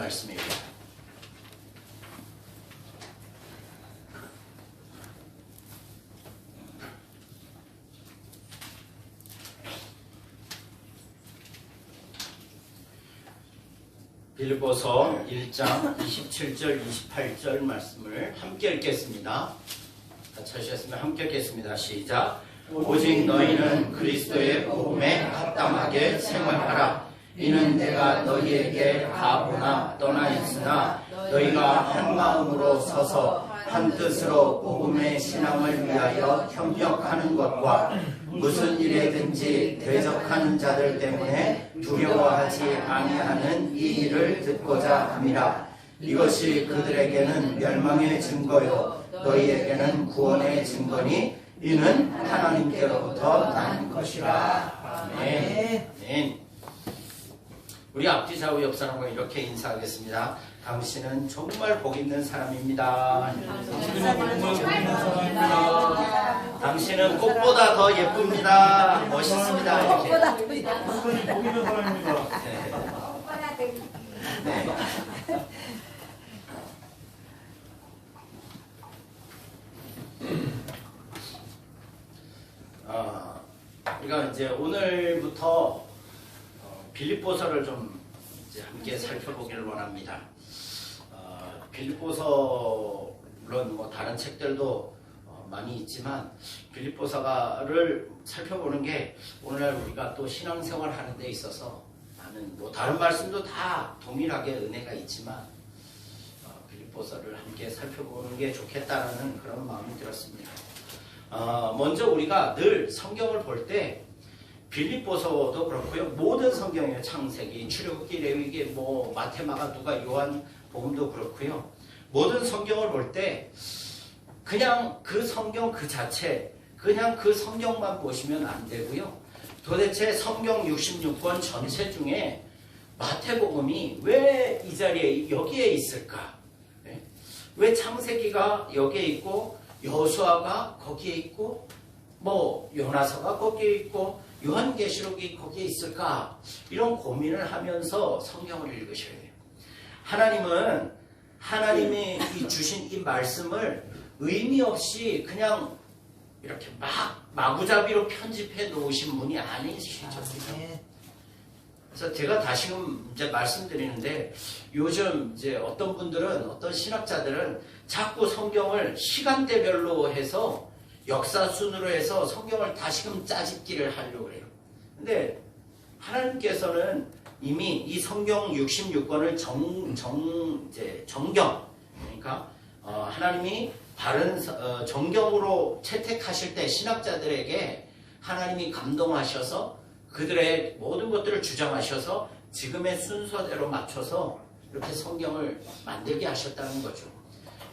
말씀입니다. 빌립보서 1장 27절 28절 말씀을 함께 읽겠습니다. 같이 하셨으면 함께 읽겠습니다. 시작. 오직 너희는 그리스도의 복음에 합당하게 생활하라. 이는 내가 너희에게 가보나 떠나 있으나 너희가 한 마음으로 서서 한 뜻으로 복음의 신앙을 위하여 협력하는 것과 무슨 일에든지 대적하는 자들 때문에 두려워하지 아니하는 이 일을 듣고자 함이라. 이것이 그들에게는 멸망의 증거요 너희에게는 구원의 증거니 이는 하나님께로부터 난 것이라. 아멘. 아멘. 우리 앞뒤 좌우 옆 사람과 이렇게 인사하겠습니다. 당신은 정말 복 있는 사람입니다. 당신은 꽃보다 더 예쁩니다. 멋있습니다. 이렇게. 꽃보다 더 예쁩니다. 복 있는 사람입니다. 네. 우리가 이제 오늘부터 빌립보서를 좀 이제 함께 살펴보기를 원합니다. 빌립보서 물론 뭐 다른 책들도 많이 있지만 빌립보서를 살펴보는 게 오늘날 우리가 또 신앙생활 하는 데 있어서 많은 뭐 다른 말씀도 다 동일하게 은혜가 있지만 빌립보서를 함께 살펴보는 게 좋겠다라는 그런 마음이 들었습니다. 먼저 우리가 늘 성경을 볼 때 빌립보서도 그렇고요. 모든 성경이에요. 창세기, 출애굽기, 레위기, 뭐 마태, 마가, 누가, 요한 복음도 그렇고요. 모든 성경을 볼 때 그냥 그 성경 그 자체, 그냥 그 성경만 보시면 안 되고요. 도대체 성경 66권 전체 중에 마태복음이 왜 이 자리에 여기에 있을까? 네? 왜 창세기가 여기에 있고 여호수아가 거기에 있고 뭐 요나서가 거기에 있고 요한계시록이 거기에 있을까? 이런 고민을 하면서 성경을 읽으셔야 돼요. 하나님은 하나님이 주신 이 말씀을 의미 없이 그냥 이렇게 마구잡이로 편집해 놓으신 분이 아니시거든요. 그래서 제가 다시금 이제 말씀드리는데 요즘 이제 어떤 분들은 어떤 신학자들은 자꾸 성경을 시간대별로 해서 역사 순으로 해서 성경을 다시금 짜집기를 하려고 해요. 근데 하나님께서는 이미 이 성경 66권을 정경, 그러니까 하나님이 바른 정경으로 채택하실 때 신학자들에게 하나님이 감동하셔서 그들의 모든 것들을 주장하셔서 지금의 순서대로 맞춰서 이렇게 성경을 만들게 하셨다는 거죠.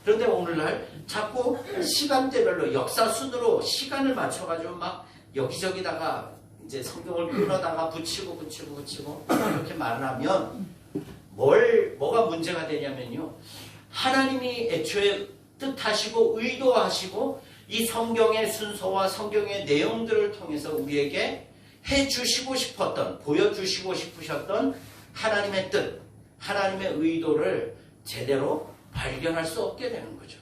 그런데 오늘날 자꾸 시간대별로 역사 순으로 시간을 맞춰가지고 막 여기저기다가 이제 성경을 끊어다가 붙이고 이렇게 말하면 뭐가 문제가 되냐면요. 하나님이 애초에 뜻하시고 의도하시고 이 성경의 순서와 성경의 내용들을 통해서 우리에게 해주시고 싶었던, 보여주시고 싶으셨던 하나님의 뜻, 하나님의 의도를 제대로 발견할 수 없게 되는 거죠.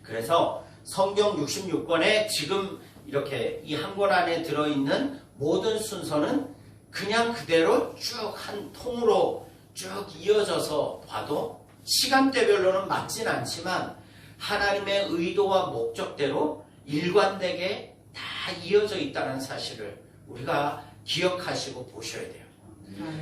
그래서 성경 66권에 지금 이렇게 이 한 권 안에 들어있는 모든 순서는 그냥 그대로 쭉 한 통으로 쭉 이어져서 봐도 시간대별로는 맞진 않지만 하나님의 의도와 목적대로 일관되게 다 이어져 있다는 사실을 우리가 기억하시고 보셔야 돼요.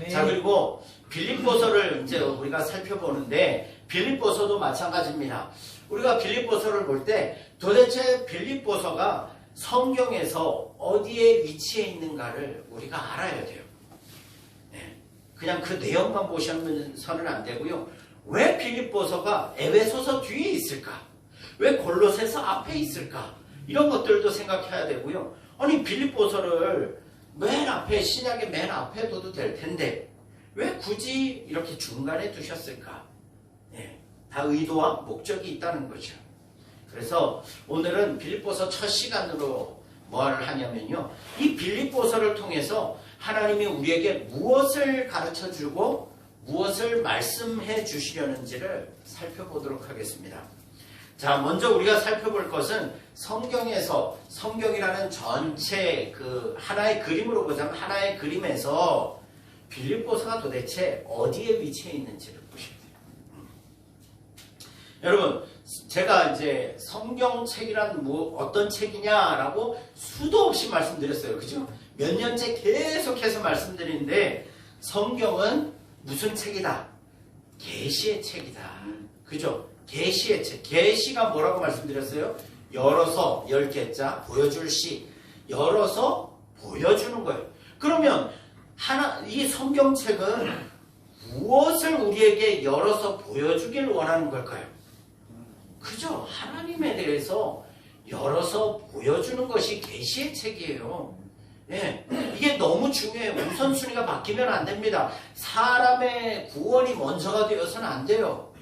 자, 그리고 빌립보서를 이제 우리가 살펴보는데 빌립보서도 마찬가지입니다. 우리가 빌립보서를 볼 때 도대체 빌립보서가 성경에서 어디에 위치해 있는가를 우리가 알아야 돼요. 네. 그냥 그 내용만 보시면서는 안 되고요. 왜 빌립보서가 에베소서 뒤에 있을까? 왜 골로새서 앞에 있을까? 이런 것들도 생각해야 되고요. 아니 빌립보서를 맨 앞에 신약의 맨 앞에 둬도 될 텐데 왜 굳이 이렇게 중간에 두셨을까? 네, 다 의도와 목적이 있다는 거죠. 그래서 오늘은 빌립보서 첫 시간으로 뭐를 하냐면요. 이 빌립보서를 통해서 하나님이 우리에게 무엇을 가르쳐주고 무엇을 말씀해 주시려는지를 살펴보도록 하겠습니다. 자, 먼저 우리가 살펴볼 것은 성경에서, 성경이라는 전체 그 하나의 그림으로 보자면 하나의 그림에서 빌립보서가 도대체 어디에 위치해 있는지를 보셔야 돼요. 여러분, 제가 이제 성경책이란 어떤 책이냐라고 수도 없이 말씀드렸어요. 그죠? 몇 년째 계속해서 말씀드리는데 성경은 무슨 책이다? 계시의 책이다. 그죠? 계시의 책. 계시가 뭐라고 말씀드렸어요? 열어서 10개자 보여줄 시. 열어서 보여주는 거예요. 그러면 이 성경책은 무엇을 우리에게 열어서 보여주길 원하는 걸까요? 그죠? 하나님에 대해서 열어서 보여주는 것이 계시의 책이에요. 예, 이게 너무 중요해요. 우선순위가 바뀌면 안 됩니다. 사람의 구원이 먼저가 되어서는 안 돼요.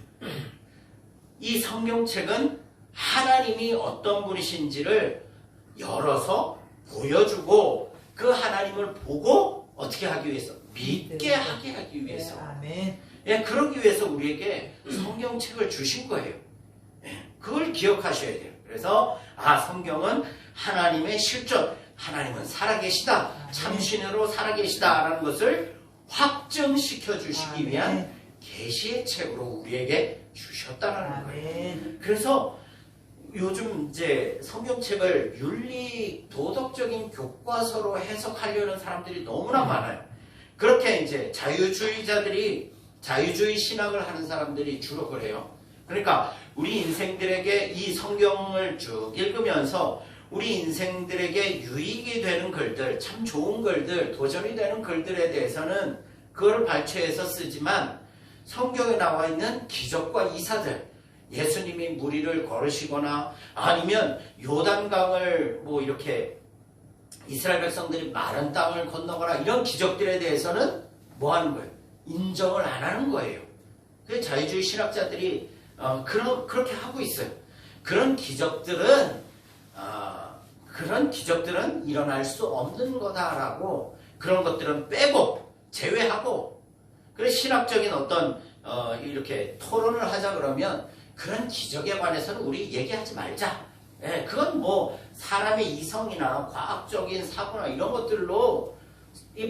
이 성경책은 하나님이 어떤 분이신지를 열어서 보여주고 그 하나님을 보고 어떻게 하기 위해서? 믿게 하게 하기 위해서. 예, 그러기 위해서 우리에게 성경책을 주신 거예요. 예, 그걸 기억하셔야 돼요. 그래서 성경은 하나님의 실존, 하나님은 살아계시다, 참신으로 살아계시다라는 것을 확증시켜 주시기 위한 계시의 책으로 우리에게 주셨다는 거예요. 그래서 요즘 이제 성경책을 윤리 도덕적인 교과서로 해석하려는 사람들이 너무나 많아요. 그렇게 이제 자유주의자들이 자유주의 신학을 하는 사람들이 주로 그래요. 그러니까 우리 인생들에게 이 성경을 쭉 읽으면서 우리 인생들에게 유익이 되는 글들, 참 좋은 글들, 도전이 되는 글들에 대해서는 그걸 발췌해서 쓰지만 성경에 나와 있는 기적과 이사들, 예수님이 무리를 걸으시거나 아니면 요단강을 뭐 이렇게 이스라엘 백성들이 마른 땅을 건너거나 이런 기적들에 대해서는 뭐 하는 거예요? 인정을 안 하는 거예요. 그래서 자유주의 신학자들이 그렇게 하고 있어요. 그런 기적들은 일어날 수 없는 거다라고, 그런 것들은 빼고 제외하고, 그래서 신학적인 어떤 이렇게 토론을 하자 그러면 그런 기적에 관해서는 우리 얘기하지 말자. 예, 그건 뭐 사람의 이성이나 과학적인 사고나 이런 것들로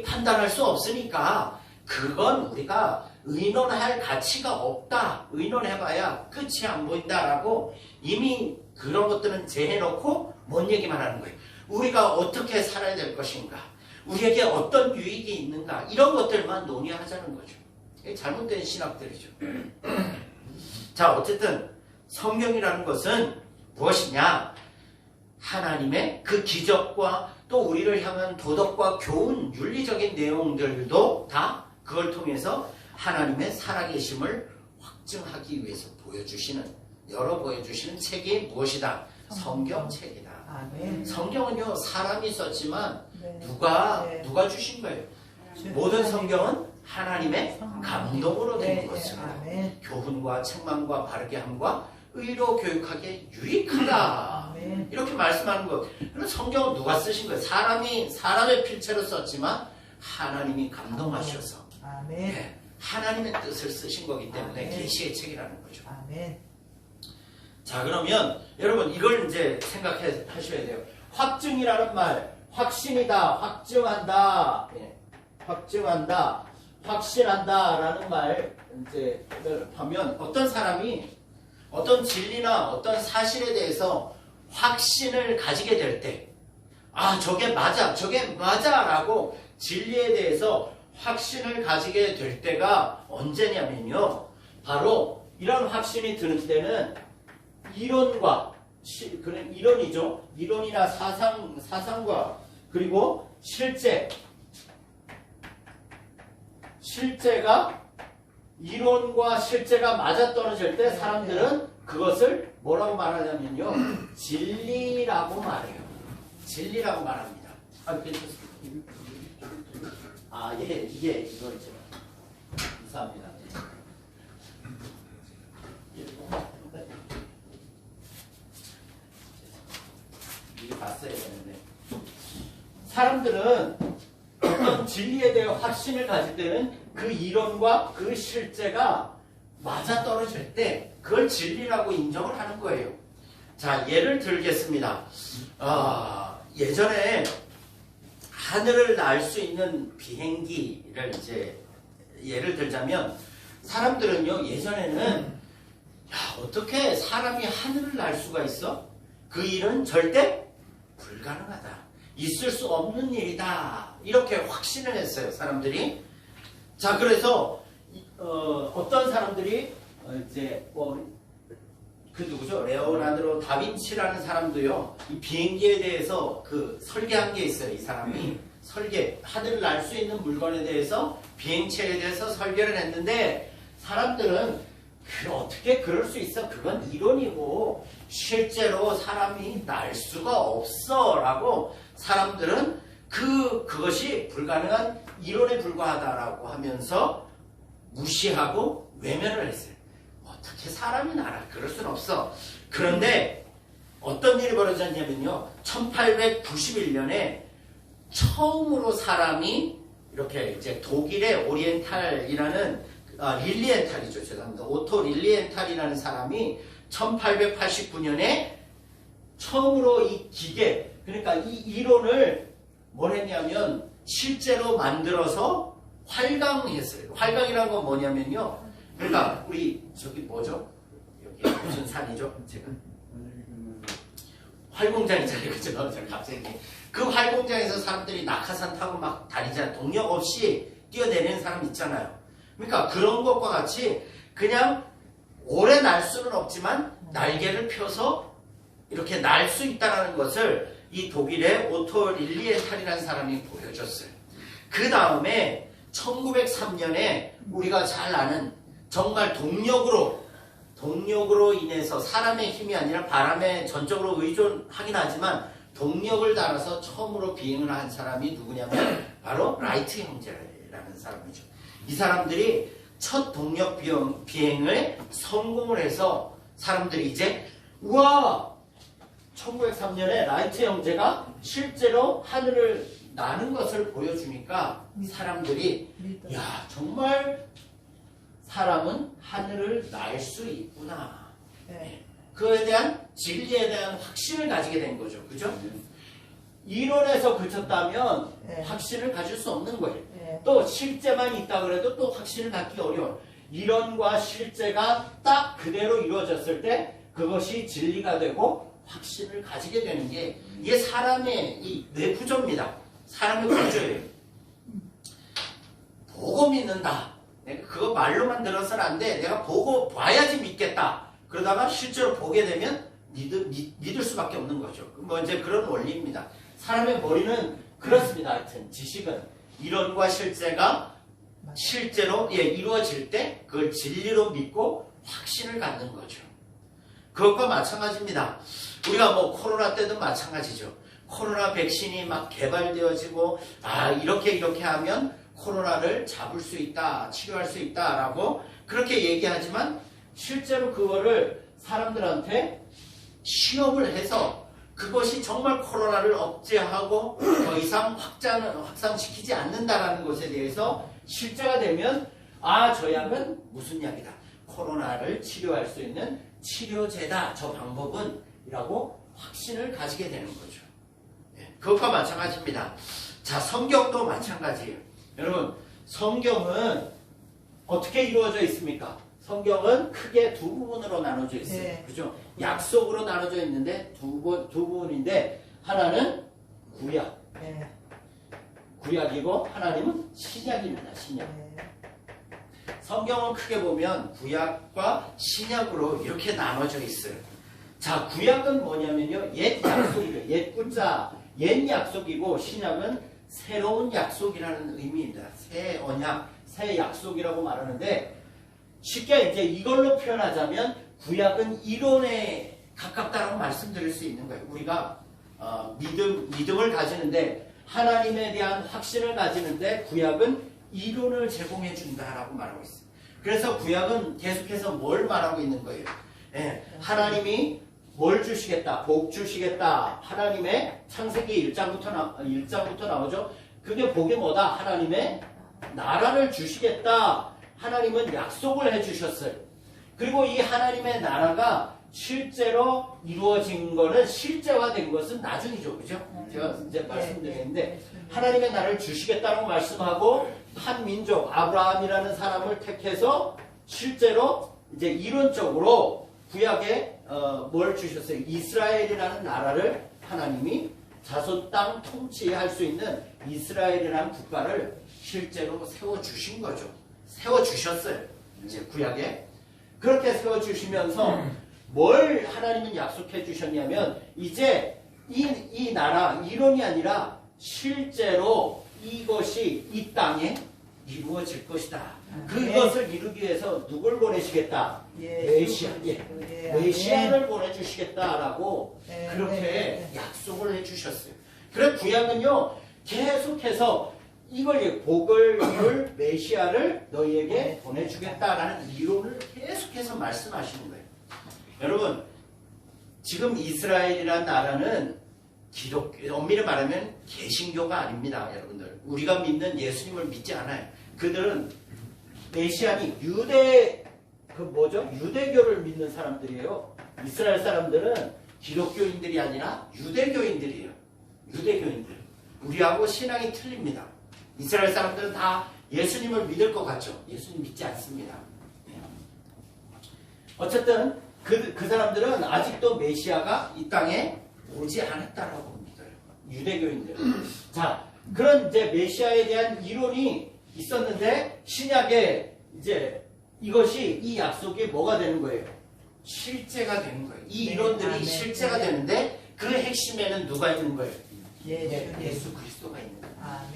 판단할 수 없으니까 그건 우리가 의논할 가치가 없다. 의논해봐야 끝이 안 보인다라고 이미 그런 것들은 제해놓고 뭔 얘기만 하는 거예요. 우리가 어떻게 살아야 될 것인가, 우리에게 어떤 유익이 있는가, 이런 것들만 논의하자는 거죠. 이게 잘못된 신학들이죠. 자, 어쨌든 성경이라는 것은 무엇이냐? 하나님의 그 기적과 또 우리를 향한 도덕과 교훈, 윤리적인 내용들도 다 그걸 통해서 하나님의 살아계심을 확증하기 위해서 열어 보여주시는 책이 무엇이다? 성경책이다. 성경은요, 사람이 썼지만 누가 주신 거예요? 모든 성경은 하나님의 감동으로 된 것이다. 교훈과 책망과 바르게 함과 의로 교육하기에 유익하다. 이렇게 말씀하는 것. 그럼 성경은 누가 쓰신 거예요? 사람의 필체로 썼지만 하나님이 감동하셔서 하나님의 뜻을 쓰신 거기 때문에 계시의 책이라는 거죠. 자, 그러면 여러분 이걸 이제 생각하셔야 돼요. 확증이라는 말, 확신이다, 확증한다, 확증한다, 확신한다라는 말 이제 하면 어떤 사람이 어떤 진리나 어떤 사실에 대해서 확신을 가지게 될 때, 저게 맞아라고 진리에 대해서 확신을 가지게 될 때가 언제냐면요, 바로 이런 확신이 드는 때는 이론과 이론이죠. 이론이나 사상과 그리고 실제가 이론과 실제가 맞아떨어질 때 사람들은 그것을 뭐라고 말하냐면요, 진리라고 말해요. 진리라고 말합니다. 괜찮습니다. 이게 이거죠. 감사합니다. 이게 봤어야 되는데, 사람들은 어떤 진리에 대해 확신을 가질 때는 그 이론과 그 실제가 맞아떨어질 때 그걸 진리라고 인정을 하는 거예요. 자, 예를 들겠습니다. 예전에 하늘을 날 수 있는 비행기를 이제 예를 들자면 사람들은요, 예전에는 어떻게 사람이 하늘을 날 수가 있어? 그 일은 절대 불가능하다. 있을 수 없는 일이다. 이렇게 확신을 했어요, 사람들이. 자, 그래서 어떤 사람들이 이제 그 누구죠? 레오나르도 다빈치라는 사람도요, 이 비행기에 대해서 그 설계한 게 있어요. 이 사람이 하늘을 날 수 있는 물건에 대해서 비행체에 대해서 설계를 했는데 사람들은 어떻게 그럴 수 있어? 그건 이론이고 실제로 사람이 날 수가 없어 라고 사람들은 그것이 불가능한 이론에 불과하다라고 하면서 무시하고 외면을 했어요. 어떻게 사람이 날아? 그럴 순 없어. 그런데 어떤 일이 벌어졌냐면요, 1891년에 처음으로 사람이 이렇게 이제 독일의 오리엔탈이라는 릴리엔탈이죠. 죄송합니다. 오토 릴리엔탈이라는 사람이 1889년에 처음으로 이 기계, 그러니까 이 이론을 뭘 했냐면 실제로 만들어서 활강했어요. 활강이라는 건 뭐냐면요, 그러니까 우리 저기 뭐죠? 여기 무슨 산이죠? 제가 활공장이잖아요. 그죠? 갑자기 그 활공장에서 사람들이 낙하산 타고 막 다니잖아요. 동력 없이 뛰어내리는 사람 있잖아요. 그러니까 그런 것과 같이 그냥 오래 날 수는 없지만 날개를 펴서 이렇게 날 수 있다는 것을 이 독일의 오토 릴리엔탈이라는 사람이 보여줬어요. 그 다음에 1903년에 우리가 잘 아는 정말 동력으로 인해서 사람의 힘이 아니라 바람에 전적으로 의존하긴 하지만 동력을 달아서 처음으로 비행을 한 사람이 누구냐면 바로 라이트 형제라는 사람이죠. 이 사람들이 첫 동력 비행을 성공을 해서 사람들이 이제 우와! 1903년에 라이트 형제가 실제로 하늘을 나는 것을 보여주니까 사람들이 야, 정말 사람은 하늘을 날 수 있구나. 그에 대한 진리에 대한 확신을 가지게 된 거죠. 그죠? 이론에서 그쳤다면 확신을 가질 수 없는 거예요. 또 실제만 있다 그래도 또 확신을 갖기 어려워요. 이론과 실제가 딱 그대로 이루어졌을 때 그것이 진리가 되고 확신을 가지게 되는 게 이게 사람의 이 뇌구조입니다. 사람의 구조예요. 보고 믿는다. 내가 그거 말로만 들어서는 안 돼. 내가 보고 봐야지 믿겠다. 그러다가 실제로 보게 되면 믿을 수밖에 없는 거죠. 뭐 이제 그런 원리입니다. 사람의 머리는 그렇습니다. 하여튼 지식은 이론과 실제가 실제로 이루어질 때 그걸 진리로 믿고 확신을 갖는 거죠. 그것과 마찬가지입니다. 우리가 뭐 코로나 때도 마찬가지죠. 코로나 백신이 막 개발되어지고 이렇게 하면 코로나를 잡을 수 있다, 치료할 수 있다라고 그렇게 얘기하지만 실제로 그거를 사람들한테 시험을 해서 그것이 정말 코로나를 억제하고 더 이상 확산시키지 않는다라는 것에 대해서 실제가 되면 저 약은 무슨 약이다. 코로나를 치료할 수 있는 치료제다. 저 방법은 이라고 확신을 가지게 되는 거죠. 그것과 마찬가지입니다. 자, 성경도 마찬가지예요. 여러분, 성경은 어떻게 이루어져 있습니까? 성경은 크게 두 부분으로 나눠져 있어요. 그죠? 약속으로 나눠져 있는데 두 부분인데 하나는 구약. 구약이고 하나님은 신약입니다. 신약. 성경은 크게 보면 구약과 신약으로 이렇게 나눠져 있어요. 자, 구약은 뭐냐면요. 옛 약속이에요. 옛 구자, 옛 약속이고 신약은 새로운 약속이라는 의미입니다. 새 언약, 새 약속이라고 말하는데 쉽게 이제 이걸로 표현하자면 구약은 이론에 가깝다라고 말씀드릴 수 있는 거예요. 우리가 믿음을 가지는데 하나님에 대한 확신을 가지는데 구약은 이론을 제공해 준다라고 말하고 있어요. 그래서 구약은 계속해서 뭘 말하고 있는 거예요? 하나님이 뭘 주시겠다? 복 주시겠다. 하나님의 창세기 1장부터 나오죠. 그게 복이 뭐다? 하나님의 나라를 주시겠다. 하나님은 약속을 해주셨어요. 그리고 이 하나님의 나라가 실제로 이루어진 거는, 실제화된 것은 나중이죠. 그죠? 제가 이제 말씀드리는데, 하나님의 나라를 주시겠다고 말씀하고, 한 민족, 아브라함이라는 사람을 택해서 실제로 이제 이론적으로 구약에 뭘 주셨어요? 이스라엘이라는 나라를 하나님이 자손 땅 통치할 수 있는 이스라엘이라는 국가를 실제로 세워주신 거죠. 세워주셨어요. 이제 구약에. 그렇게 세워주시면서 뭘 하나님은 약속해 주셨냐면, 이제 이 나라, 이론이 아니라 실제로 이것이 이 땅에 이루어질 것이다. 그것을 이루기 위해서 누굴 보내시겠다? 메시아. 메시아를 보내주시겠다라고 그렇게 약속을 해주셨어요. 그래서 구약은요, 계속해서 이걸 복을 이룰 메시아를 너희에게 보내주겠다라는 이론을 계속해서 말씀하시는 거예요. 여러분, 지금 이스라엘이라는 나라는 엄밀히 말하면 개신교가 아닙니다. 여러분들, 우리가 믿는 예수님을 믿지 않아요. 그들은 메시아니 유대교를 믿는 사람들이에요. 이스라엘 사람들은 기독교인들이 아니라 유대교인들이에요. 유대교인들. 우리하고 신앙이 틀립니다. 이스라엘 사람들은 다 예수님을 믿을 것 같죠. 예수님 믿지 않습니다. 어쨌든 그 사람들은 아직도 메시아가 이 땅에 오지 않았다라고 믿어요. 유대교인들. 자, 그런 이제 메시아에 대한 이론이 있었는데, 신약에 이제 이것이, 이 약속이 뭐가 되는 거예요? 실제가 되는 거예요. 이 이론들이 실제가 되는데, 그 핵심에는 누가 있는 거예요? 예수 그리스도가 있는 거예요.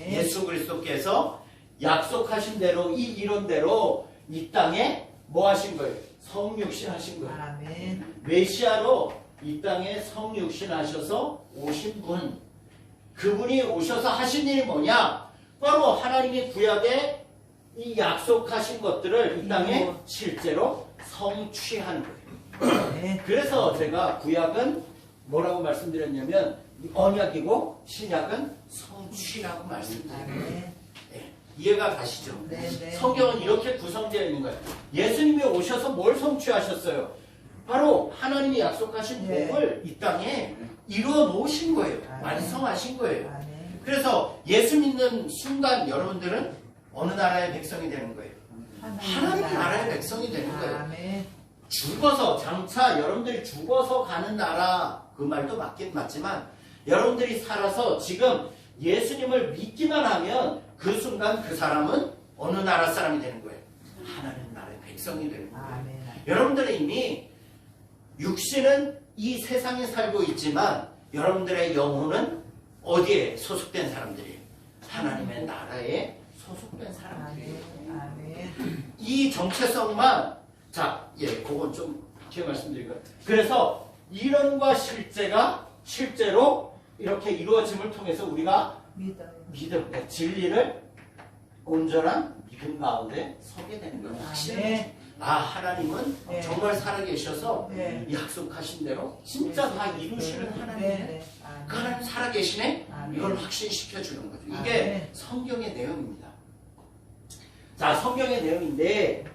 예수 그리스도께서 약속하신 대로, 이 이론대로 이 땅에 뭐 하신 거예요? 성육신 하신 거예요. 메시아로 이 땅에 성육신 하셔서 오신 분, 그분이 오셔서 하신 일이 뭐냐? 바로 하나님의 구약에 이 약속하신 것들을 이 땅에 실제로 성취하는 거예요. 그래서 제가 구약은 뭐라고 말씀드렸냐면 언약이고 신약은 성취라고 말씀드려요. 이해가 가시죠? 성경은 이렇게 구성되어 있는 거예요. 예수님이 오셔서 뭘 성취하셨어요? 바로 하나님이 약속하신 복을 이 땅에 이루어 놓으신 거예요. 완성하신 거예요. 그래서 예수 믿는 순간 여러분들은 어느 나라의 백성이 되는 거예요? 하나님 나라의 백성이 되는 거예요. 죽어서, 장차 여러분들이 죽어서 가는 나라, 그 말도 맞긴 맞지만 여러분들이 살아서 지금 예수님을 믿기만 하면 그 순간 그 사람은 어느 나라 사람이 되는 거예요? 하나님 나라의 백성이 되는 거예요. 여러분들은 이미 육신은 이 세상에 살고 있지만 여러분들의 영혼은 어디에 소속된 사람들이에요? 하나님의 나라에 소속된 사람들이에요. 이 정체성만, 자, 그건 좀 제가 말씀드리고요. 그래서 이론과 실제가 실제로 이렇게 이루어짐을 통해서 우리가 믿음, 진리를 온전한 믿음 가운데 서게 되는 거예요. 확신을. 하나님은 정말 살아계셔서 약속하신 대로 진짜 다 이루시는 하나님이네. 그 하나님 살아계시네? 이걸 확신시켜주는 거죠. 이게 성경의 내용입니다. 자, 성경의 내용인데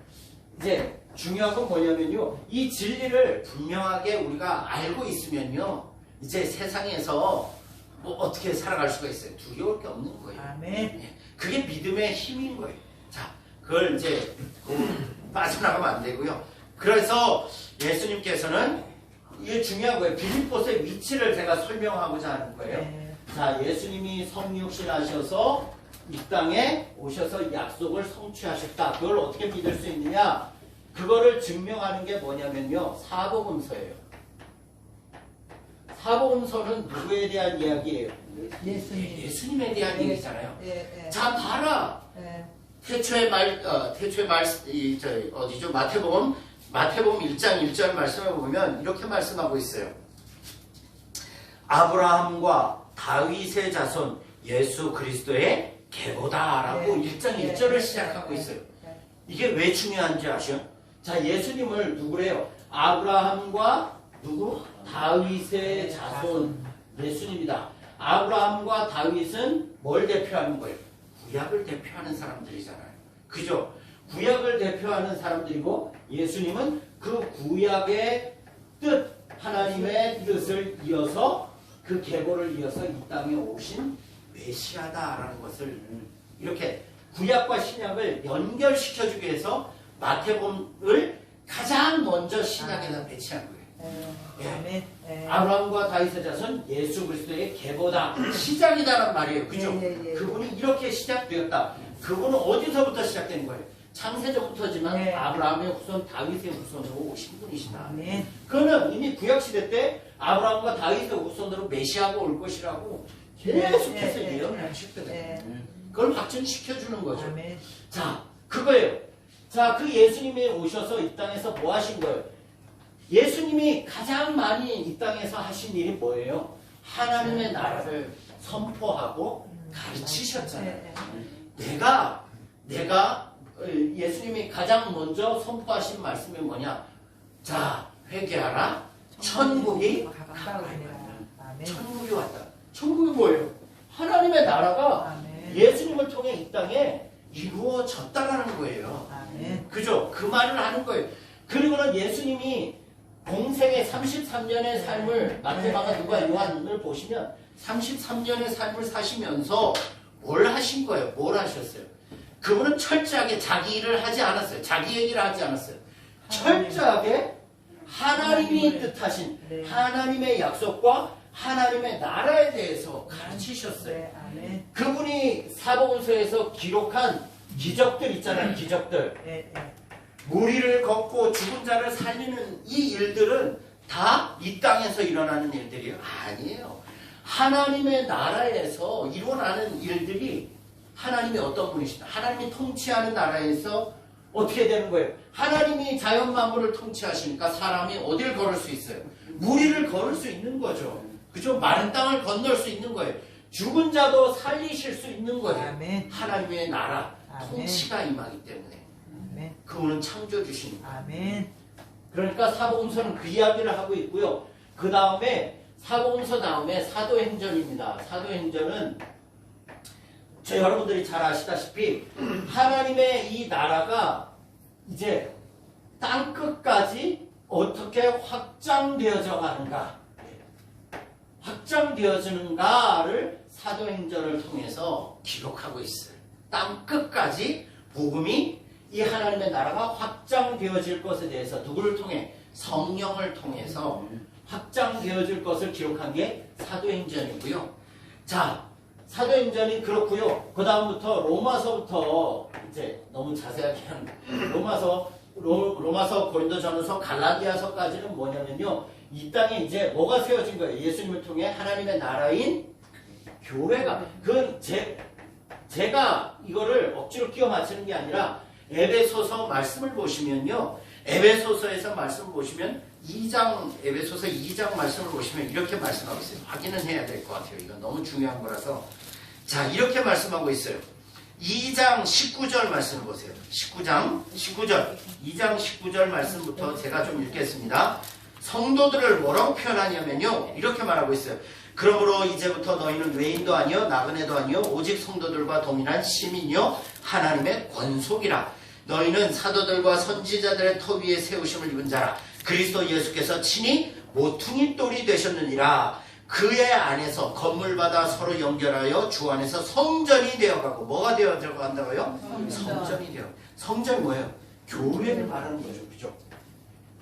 이제 중요한 건 뭐냐면요, 이 진리를 분명하게 우리가 알고 있으면요, 이제 세상에서 뭐 어떻게 살아갈 수가 있어요? 두려울 게 없는 거예요. 그게 믿음의 힘인 거예요. 자, 그걸 이제 빠져나가면 안 되고요. 그래서 예수님께서는, 이게 중요한 거예요. 빌립보서의 위치를 제가 설명하고자 하는 거예요. 자, 예수님이 성육신 하셔서 이 땅에 오셔서 약속을 성취하셨다. 그걸 어떻게 믿을 수 있느냐? 그거를 증명하는 게 뭐냐면요, 사복음서예요. 사복음서는 누구에 대한 이야기예요? 예수님에 대한 얘기잖아요. 자, 봐라. 태초의 어디죠? 마태복음 1장 1절 말씀을 보면 이렇게 말씀하고 있어요. 아브라함과 다윗의 자손 예수 그리스도의 계보다라고 1장 1절을 시작하고 있어요. 이게 왜 중요한지 아셔요? 자, 예수님을 누구래요? 아브라함과 누구? 다윗의 자손 예수님이다. 아브라함과 다윗은 뭘 대표하는 거예요? 구약을 대표하는 사람들이잖아요. 그죠? 구약을 대표하는 사람들이고 예수님은 그 구약의 뜻, 하나님의 뜻을 이어서 그 계보를 이어서 이 땅에 오신 메시아다라는 것을 이렇게 구약과 신약을 연결시켜주기 위해서 마태복음을 가장 먼저 신약에다 배치한 거예요. 예. 아브라함과 다윗의 자손 예수 그리스도의 계보다 시작이다라는 말이에요. 그죠? 그분이 이렇게 시작되었다. 그분은 어디서부터 시작된 거예요? 창세전부터지만 아브라함의 후손 다윗의 후손으로 오신 분이시다. 그거는 이미 구약시대 때 아브라함과 다윗의 후손으로 메시아가 올 것이라고 계속해서 예언을 하셨거든요. 그걸 확증시켜주는 거죠. 자, 그거예요. 자, 그 예수님이 오셔서 이 땅에서 뭐 하신 거예요? 예수님이 가장 많이 이 땅에서 하신 일이 뭐예요? 하나님의 나라를 선포하고 가르치셨잖아요. 내가 예수님이 가장 먼저 선포하신 말씀이 뭐냐? 자, 회개하라. 천국이 가까이다. 천국이 왔다. 천국이 뭐예요? 하나님의 나라가 예수님을 통해 이 땅에 이루어졌다라는 거예요. 그죠? 그 말을 하는 거예요. 그리고는 예수님이 공생의 33년의 삶을 마태마가 누가 요한을 보시면 33년의 삶을 사시면서 뭘 하신 거예요? 뭘 하셨어요? 그분은 철저하게 자기 일을 하지 않았어요. 자기 얘기를 하지 않았어요. 철저하게 하나님이 뜻하신 하나님의 약속과 하나님의 나라에 대해서 가르치셨어요. 그분이 사복음서에서 기록한 기적들 있잖아요. 기적들. 무리를 걷고 죽은 자를 살리는 이 일들은 다 이 땅에서 일어나는 일들이에요. 아니에요. 하나님의 나라에서 일어나는 일들이 하나님이 어떤 분이시다. 하나님이 통치하는 나라에서 어떻게 되는 거예요? 하나님이 자연 만물을 통치하시니까 사람이 어딜 걸을 수 있어요? 무리를 걸을 수 있는 거죠. 그죠? 마른 땅을 건널 수 있는 거예요. 죽은 자도 살리실 수 있는 거예요. 아멘. 하나님의 나라, 아멘. 통치가 임하기 때문에. 아멘. 그분은 창조주신 거예요. 아멘. 그러니까 사복음서는 그 이야기를 하고 있고요. 그 다음에 사복음서 다음에 사도행전입니다. 사도행전은 여러분들이 잘 아시다시피 하나님의 이 나라가 이제 땅끝까지 어떻게 확장되어져 가는가, 확장되어지는가를 사도행전을 통해서 기록하고 있어요. 땅끝까지 복음이 이 하나님의 나라가 확장되어질 것에 대해서 누구를 통해? 성령을 통해서 확장되어질 것을 기록한 게 사도행전이고요. 자, 사도행전이 그렇고요. 그 다음부터 로마서부터 이제 너무 자세하게 하는 로마서, 고린도전서, 갈라디아서까지는 뭐냐면요. 이 땅에 이제 뭐가 세워진 거예요? 예수님을 통해 하나님의 나라인 교회가. 제가 이거를 억지로 끼워 맞추는 게 아니라 에베소서 말씀을 보시면요. 에베소서에서 말씀을 보시면 에베소서 2장 말씀을 보시면 이렇게 말씀하고 있어요. 확인은 해야 될 것 같아요. 이건 너무 중요한 거라서. 자, 이렇게 말씀하고 있어요. 2장 19절 말씀을 보세요. 2장 19절 말씀부터 제가 좀 읽겠습니다. 성도들을 뭐라고 표현하냐면요. 이렇게 말하고 있어요. 그러므로 이제부터 너희는 외인도 아니요 나그네도 아니요 오직 성도들과 동일한 시민이요 하나님의 권속이라. 너희는 사도들과 선지자들의 터 위에 세우심을 입은 자라. 그리스도 예수께서 친히 모퉁이 돌이 되셨느니라. 그의 안에서 건물마다 서로 연결하여 주 안에서 성전이 되어가고. 뭐가 되어져 간다고요? 성전이 되어. 성전이 뭐예요? 교회를 말하는 거죠. 그죠?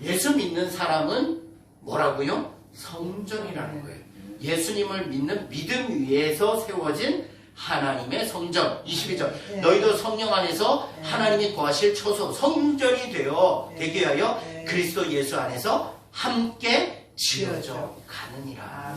예수 믿는 사람은 뭐라고요? 성전이라는 거예요. 예수님을 믿는 믿음 위에서 세워진 하나님의 성전. 22절. 너희도 성령 안에서 하나님이 거하실 처소 성전이 되게 하여 그리스도 예수 안에서 함께 지어져 가느니라.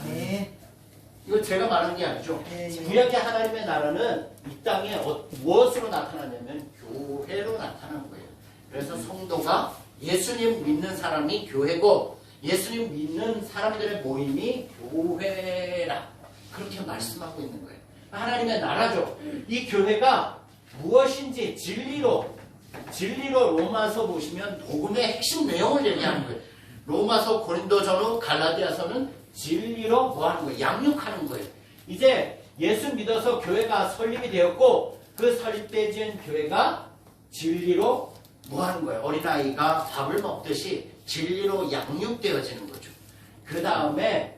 이거 제가 말하는 게 아니죠. 구약의 하나님의 나라는 이 땅에 무엇으로 나타나냐면 교회로 나타나는 거예요. 그래서 성도가 예수님 믿는 사람이 교회고 예수님 믿는 사람들의 모임이 교회라. 그렇게 말씀하고 있는 거예요. 하나님의 나라죠. 이 교회가 무엇인지 진리로 로마서 보시면 복음의 핵심 내용을 얘기하는 거예요. 로마서, 고린도전서, 갈라디아서는 진리로 뭐 하는 거예요? 양육하는 거예요. 이제 예수 믿어서 교회가 설립이 되었고 그 설립되어진 교회가 진리로 뭐 하는 거예요? 어린아이가 밥을 먹듯이 진리로 양육되어지는 거죠. 그 다음에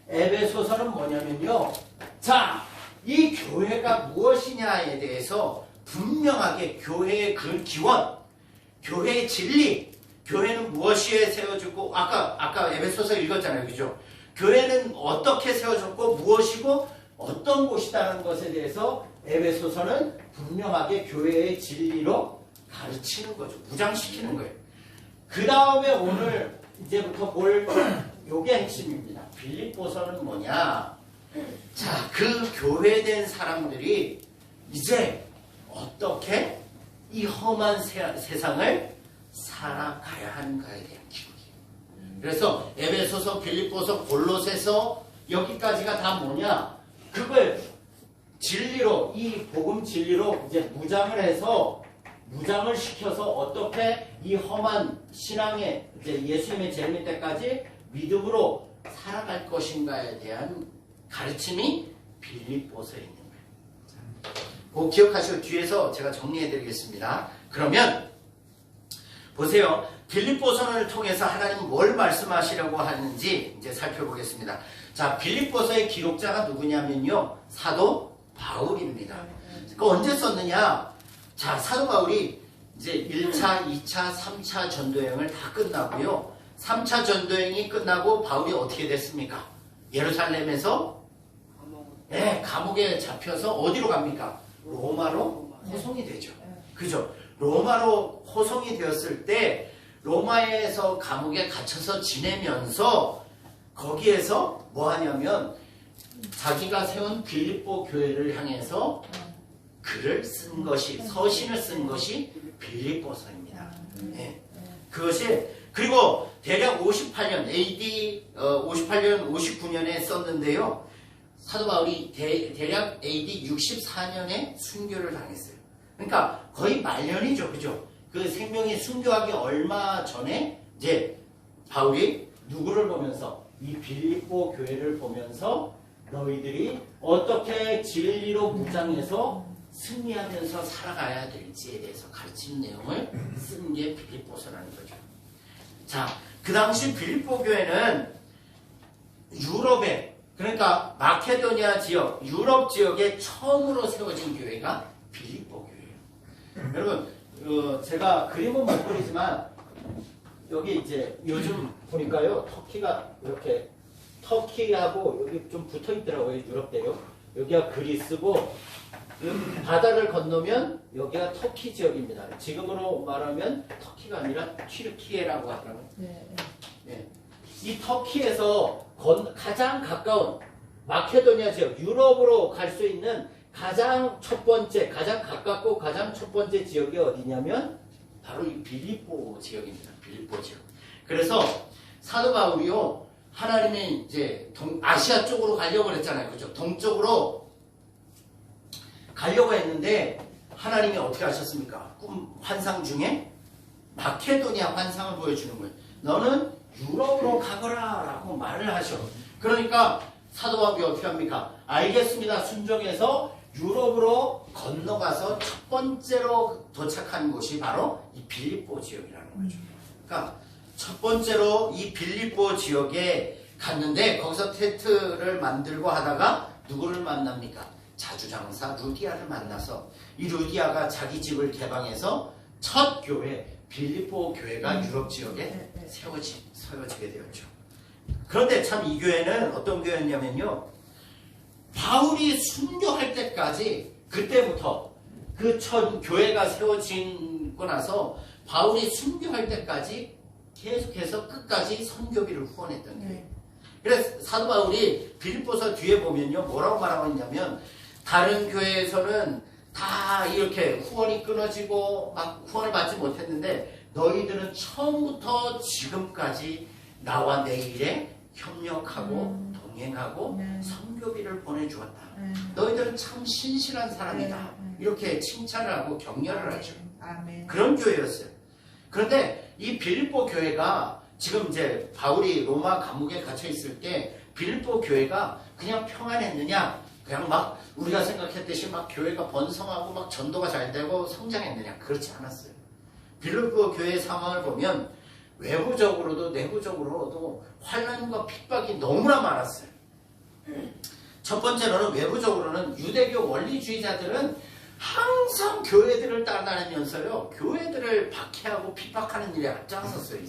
에베소서는 뭐냐면요. 자, 이 교회가 무엇이냐에 대해서 분명하게 교회의 그 기원, 교회의 진리, 교회는 무엇이에 세워졌고 아까 에베소서 읽었잖아요. 그죠? 교회는 어떻게 세워졌고 무엇이고 어떤 곳이다라는 것에 대해서 에베소서는 분명하게 교회의 진리로 가르치는 거죠. 무장시키는 거예요. 그 다음에 오늘 이제부터 볼 요게 핵심입니다. 빌립보서는 뭐냐? 자, 그 교회된 사람들이 이제 어떻게 이 험한 세상을 살아가야 하는가에 대한 기록이에요. 그래서 에베소서, 빌립보서, 골로새서 여기까지가 다 뭐냐? 그걸 진리로 이 복음 진리로 이제 무장을 시켜서 어떻게 이 험한 신앙의 이제 예수님의 재림 때까지 믿음으로 살아갈 것인가에 대한 가르침이 빌립보서에 있는 거예요. 그거 기억하시고 뒤에서 제가 정리해 드리겠습니다. 그러면 보세요. 빌립보서를 통해서 하나님 뭘 말씀하시려고 하는지 이제 살펴보겠습니다. 자, 빌립보서의 기록자가 누구냐면요. 사도 바울입니다. 그 언제 썼느냐? 자, 사도 바울이 이제 1차, 2차, 3차 전도여행을 다 끝나고요. 3차 전도여행이 끝나고 바울이 어떻게 됐습니까? 예루살렘에서 감옥에 잡혀서 어디로 갑니까? 로마로 호송이 되죠. 그죠? 로마로 호송이 되었을 때 로마에서 감옥에 갇혀서 지내면서 거기에서 뭐 하냐면 자기가 세운 빌립보 교회를 향해서 글을 쓴 것이, 서신을 쓴 것이 빌립보서입니다. 네. 그것이, 그리고 대략 58년, AD 58년, 59년에 썼는데요. 사도 바울이 대략 AD 64년에 순교를 당했어요. 그러니까 거의 말년이죠. 그죠? 그 생명이 순교하기 얼마 전에 이제 바울이 누구를 보면서 이 빌립보 교회를 보면서 너희들이 어떻게 진리로 무장해서 승리하면서 살아가야 될지에 대해서 가르치는 내용을 쓴 게 빌립보서라는 거죠. 자, 그 당시 빌립보 교회는 유럽에, 그러니까 마케도니아 지역, 유럽 지역에 처음으로 세워진 교회가 빌립보 교회예요. 여러분, 제가 그림은 못 그리지만 여기 이제 요즘 보니까요, 터키가 이렇게 터키하고 여기 좀 붙어 있더라고요. 유럽대요. 여기가 그리스고 바다를 건너면 여기가 터키 지역입니다. 지금으로 말하면 터키가 아니라 튀르키예라고 하더라고요. 네. 이 터키에서 가장 가까운 마케도니아 지역, 유럽으로 갈 수 있는 가장 첫 번째, 가장 가깝고 가장 첫 번째 지역이 어디냐면 바로 이 빌립보 지역입니다. 빌립보 지역. 그래서 사도 바울이요, 하나님이 이제 아시아 쪽으로 가려고 그랬잖아요. 그죠? 동쪽으로 가려고 했는데 하나님이 어떻게 하셨습니까? 환상 중에 마케도니아 환상을 보여주는 거예요. 너는 유럽으로 가거라 라고 말을 하셔. 그러니까 사도 바울이 어떻게 합니까? 알겠습니다. 순종해서 유럽으로 건너가서 첫 번째로 도착한 곳이 바로 이 빌립보 지역이라는 거죠. 그러니까 첫 번째로 이 빌립보 지역에 갔는데 거기서 텐트를 만들고 하다가 누구를 만납니까? 자주장사 루디아를 만나서 이 루디아가 자기 집을 개방해서 첫 교회 빌립보 교회가 유럽 지역에 세워지게 되었죠. 그런데 참 이 교회는 어떤 교회였냐면요, 바울이 순교할 때까지, 그때부터 그 첫 교회가 세워지고 나서 바울이 순교할 때까지 계속해서 끝까지 선교비를 후원했던 교회. 그래서 사도 바울이 빌립보서 뒤에 보면요, 뭐라고 말하고 있냐면, 다른 교회에서는 다 이렇게 후원이 끊어지고 막 후원을 받지 못했는데 너희들은 처음부터 지금까지 나와 내 일에 협력하고 동행하고 선교비를 보내주었다. 너희들은 참 신실한 사람이다. 이렇게 칭찬을 하고 격려를 하죠. 그런 교회였어요. 그런데 이 빌립보 교회가 지금 이제 바울이 로마 감옥에 갇혀 있을 때 빌립보 교회가 그냥 평안했느냐? 그냥 막 우리가 생각했듯이 막 교회가 번성하고 막 전도가 잘 되고 성장했느냐? 그렇지 않았어요. 빌립보 교회의 상황을 보면 외부적으로도 내부적으로도 환난과 핍박이 너무나 많았어요. 첫 번째로는 외부적으로는 유대교 원리주의자들은 항상 교회들을 따라다니면서요, 교회들을 박해하고 핍박하는 일에 앞장섰어요.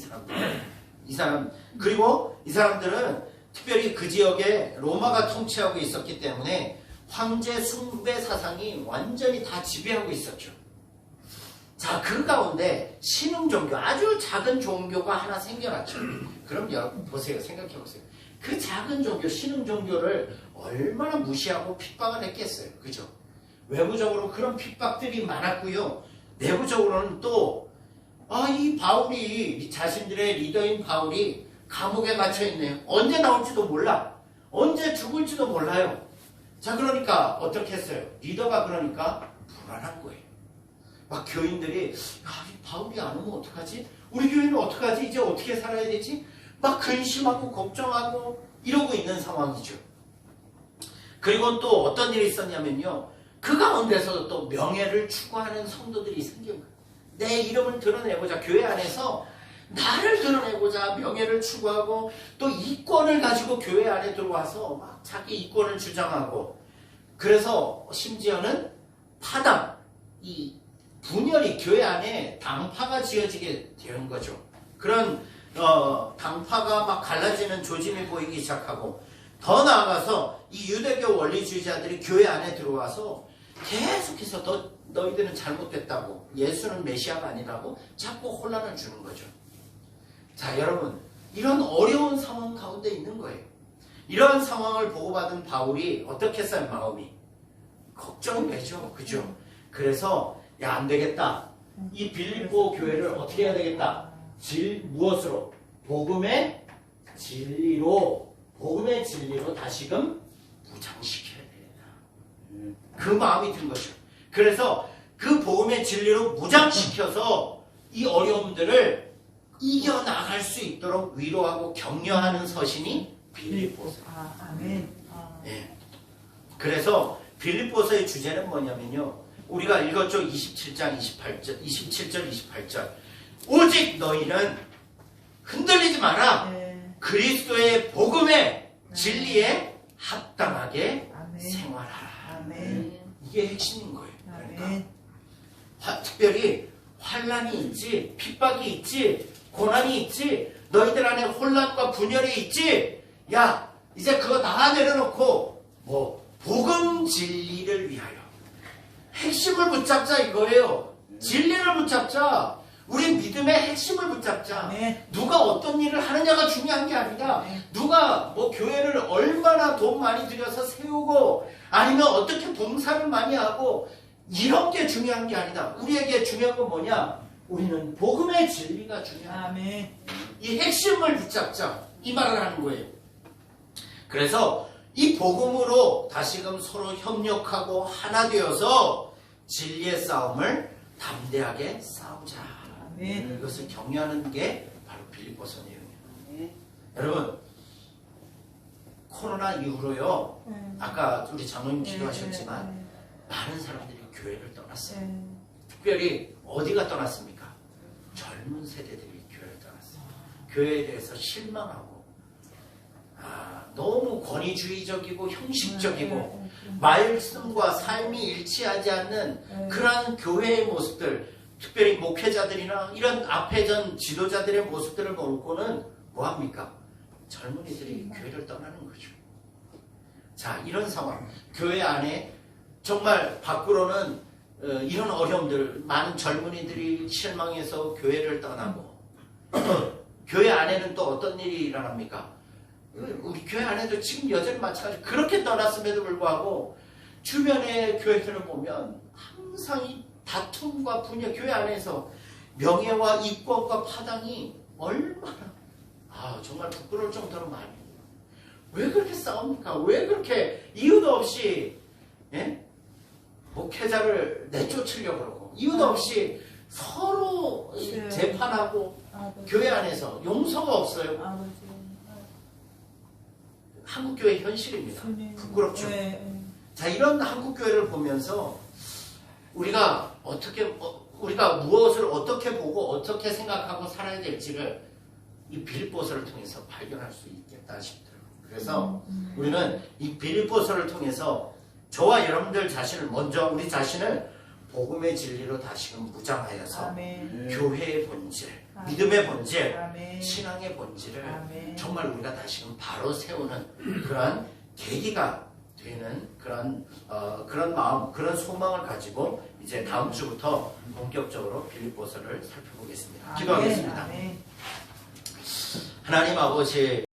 그리고 이 사람들은 특별히 그 지역에 로마가 통치하고 있었기 때문에 황제 숭배 사상이 완전히 다 지배하고 있었죠. 자, 그 가운데 신흥종교, 아주 작은 종교가 하나 생겨났죠. 그럼 여러분 보세요. 생각해 보세요. 그 작은 종교, 신흥종교를 얼마나 무시하고 핍박을 했겠어요. 그죠? 외부적으로 그런 핍박들이 많았고요. 내부적으로는 또 이 바울이, 자신들의 리더인 바울이 감옥에 갇혀있네요. 언제 나올지도 몰라. 언제 죽을지도 몰라요. 자, 그러니까 어떻게 했어요? 리더가 그러니까 불안한 거예요. 막 교인들이 이 바울이 안 오면 어떡하지? 우리 교회는 어떡하지? 이제 어떻게 살아야 되지? 막 근심하고 걱정하고 이러고 있는 상황이죠. 그리고 또 어떤 일이 있었냐면요. 그 가운데서도 또 명예를 추구하는 성도들이 생긴 거예요. 내 이름을 드러내고자, 교회 안에서 나를 드러내고자 명예를 추구하고 또 이권을 가지고 교회 안에 들어와서 막 자기 이권을 주장하고, 그래서 심지어는 파당, 이 분열이 교회 안에 당파가 지어지게 된 거죠. 그런 당파가 막 갈라지는 조짐이 보이기 시작하고, 더 나아가서 이 유대교 원리주의자들이 교회 안에 들어와서 계속해서 너희들은 잘못됐다고, 예수는 메시아가 아니라고 자꾸 혼란을 주는 거죠. 자, 여러분, 이런 어려운 상황 가운데 있는 거예요. 이러한 상황을 보고받은 바울이 어떻게 했어요? 마음이 걱정이 되죠. 그죠? 그래서 야, 안 되겠다. 이 빌립보 교회를 어떻게 해야 되겠다? 무엇으로? 복음의 진리로 다시금 무장시켜야 되겠다. 그 마음이 든 거죠. 그래서 그 복음의 진리로 무장시켜서 이 어려움들을 이겨나갈 수 있도록 위로하고 격려하는 서신이 빌립보서. 아멘. 네. 그래서 빌립보서의 주제는 뭐냐면요. 우리가 읽었죠. 27장 28절, 27절, 28절. 오직 너희는 흔들리지 마라. 네. 그리스도의 복음의 진리에 합당하게 아멘. 생활하라. 아멘. 이게 핵심인 거예요. 그러니까 아멘. 특별히 환난이 있지, 핍박이 있지, 고난이 있지, 너희들 안에 혼란과 분열이 있지. 야, 이제 그거 다 내려놓고 복음 진리를 위하여 핵심을 붙잡자 이거예요. 진리를 붙잡자. 우리 믿음의 핵심을 붙잡자. 네. 누가 어떤 일을 하느냐가 중요한 게 아니라 누가 교회를 얼마나 돈 많이 들여서 세우고 아니면 어떻게 봉사를 많이 하고 이런 게 중요한 게 아니다. 우리에게 중요한 건 뭐냐? 우리는 복음의 진리가 중요하다. 아멘. 이 핵심을 붙잡자. 이 말을 하는 거예요. 그래서 이 복음으로 다시금 서로 협력하고 하나 되어서 진리의 싸움을 담대하게 싸우자. 아멘. 이것을 격려하는 게 바로 빌립보서 내용이에요. 여러분, 코로나 이후로요. 아까 우리 장로님 기도하셨지만 많은 사람들이 교회를 떠났어요. 특별히 어디가 떠났습니까? 젊은 세대들이 교회를 떠났어요. 교회에 대해서 실망하고 너무 권위주의적이고 형식적이고 말씀과 삶이 일치하지 않는 그러한 교회의 모습들, 특별히 목회자들이나 이런 앞에 전 지도자들의 모습들을 보고는 뭐합니까? 젊은이들이 교회를 떠나는 거죠. 자, 이런 상황, 교회 안에 정말 밖으로는 이런 어려움들, 많은 젊은이들이 실망해서 교회를 떠나고 교회 안에는 또 어떤 일이 일어납니까? 우리 교회 안에도 지금 여전히 마찬가지. 그렇게 떠났음에도 불구하고 주변의 교회들을 보면 항상 이 다툼과 분열, 교회 안에서 명예와 이권과 파당이 얼마나 정말 부끄러울 정도로 많이. 왜 그렇게 싸웁니까? 왜 그렇게 이유도 없이 목회자를 내쫓으려고 그러고 이유도 없이 서로 재판하고 교회 안에서 용서가 없어요. 한국교회 현실입니다. 아멘. 부끄럽죠. 네. 자, 이런 한국교회를 보면서 우리가 우리가 무엇을 어떻게 보고 어떻게 생각하고 살아야 될지를 이 빌립보서를 통해서 발견할 수 있겠다 싶더라고요. 그래서 우리는 이 빌립보서를 통해서 저와 여러분들 자신을 먼저 우리 자신을 복음의 진리로 다시금 무장하여서 아멘. 교회의 본질, 아멘. 믿음의 본질, 아멘. 신앙의 본질을 아멘. 정말 우리가 다시금 바로 세우는 그러한 계기가 되는 그런 마음, 그런 소망을 가지고 이제 다음 주부터 본격적으로 빌립보서를 살펴보겠습니다. 기도하겠습니다. 아멘. 하나님 아버지,